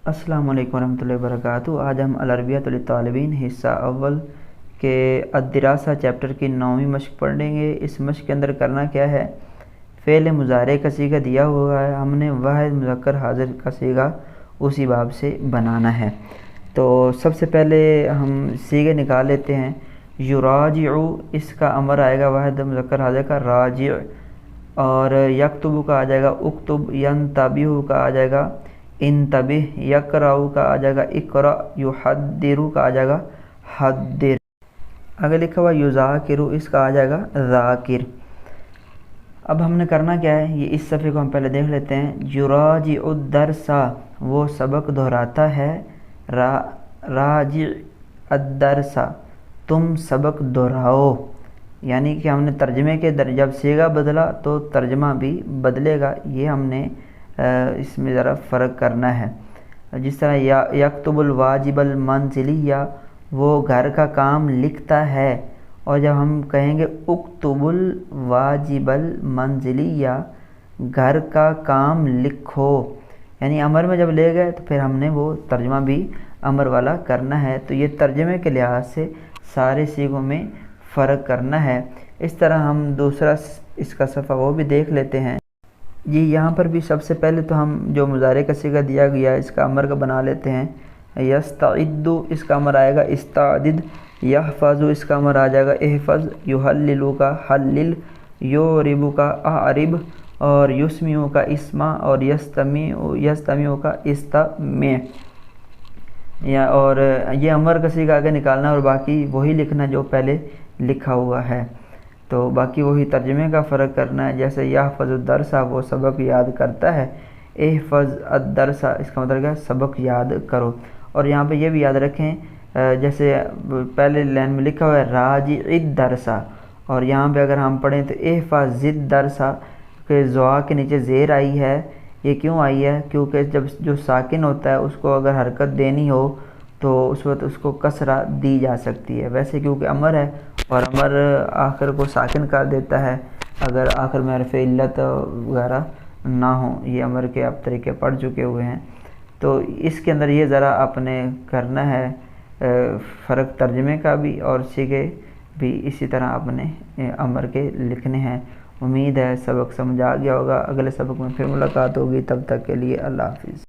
अस्सलाम वालेकुम रहमतुल्लाहि वबरकातुहू। आज हम अल-अरबिय्यतु लित्तालिबीन हिस्सा अव्वल के अद-दिरासा चैप्टर की 9वीं मश्क पढ़ेंगे। इस मश्क के अंदर करना क्या है, फ़ेल मुज़ारे का सीगा दिया हुआ है, हमने वाहिद मुज़क्कर हाज़िर का सीगा उसी बाब से बनाना है। तो सबसे पहले हम सीगे निकाल लेते हैं। युराजिउ, इसका अमर आएगा वाहिद मुज़क्कर हाज़िर का राजिउ, और यक्तुबु का आ जाएगा उक्तुब, यंतबिहु का आ जाएगा इंतबिह, यक़राउ का आ जाएगा इक़रा, युहद्दिरु का आ जाएगा हद्दिर। आगे लिखा हुआ युज़ाकिरु, इसका आ जाएगा ज़ाकिर। अब हमने करना क्या है, ये इस सफ़े को हम पहले देख लेते हैं। युराजिउ दरसा, वो सबक दोहराता है। राजि अद-दरसा, तुम सबक दोहराओ। यानी कि हमने तर्जमे के जब सीगा बदला तो तर्जमा भी बदलेगा, ये हमने इसमें ज़रा फ़र्क करना है। जिस तरह यक्तुबुल वाजिबल मंज़िलिया, वो घर का काम लिखता है, और जब हम कहेंगे उक्तुबुल वाजिबल मंज़िलिया, घर का काम लिखो, यानी अमर में जब ले गए तो फिर हमने वो तर्जमा भी अमर वाला करना है। तो ये तर्जमे के लिहाज से सारे सीगों में फ़र्क करना है। इस तरह हम दूसरा इसका सफ़ा वो भी देख लेते हैं जी। यहाँ पर भी सबसे पहले तो हम जो मुज़ारे का सीगा दिया गया है इसका अमर का बना लेते हैं। यस्तइद्दु, इसका अमर आएगा इस्तादिद। यहफ़ज़ु, इसका अमर आ जाएगा इहफ़ज़। युहल्लिलु का हल्लिल, युरिबु का अरिब, और युस्मिउ का इस्मा, और यस्तमिउ का इस्तमे। या और ये अमर का सीगा आगे निकालना और बाकी वही लिखना जो पहले लिखा हुआ है। तो बाकी वही तर्जमे का फ़र्क करना है। जैसे यहफ़ज़ु दरसा, वो सबक याद करता है। इहफ़ज़ अद-दरसा, इसका मतलब क्या, सबक याद करो। और यहाँ पे ये भी याद रखें, जैसे पहले लाइन में लिखा हुआ है राजिइद दरसा, और यहाँ पे अगर हम पढ़ें तो इहफ़ज़िद दरसा के ज़ुआ के नीचे ज़ेर आई है। ये क्यों आई है, क्योंकि जब जो साकिन होता है उसको अगर हरकत देनी हो तो उस वक्त उसको कसरा दी जा सकती है। वैसे क्योंकि अमर है और अमर आखिर को साकिन कर देता है अगर आखिर में हरफ़ इल्लत वगैरह ना हो। ये अमर के आप तरीके पढ़ चुके हुए हैं। तो इसके अंदर ये ज़रा आपने करना है फ़र्क तर्जमे का भी और सीगे भी इसी तरह आपने अमर के लिखने हैं। उम्मीद है सबक समझ आ गया होगा। अगले सबक में फिर मुलाकात होगी, तब तक के लिए अल्लाह हाफ़िज़।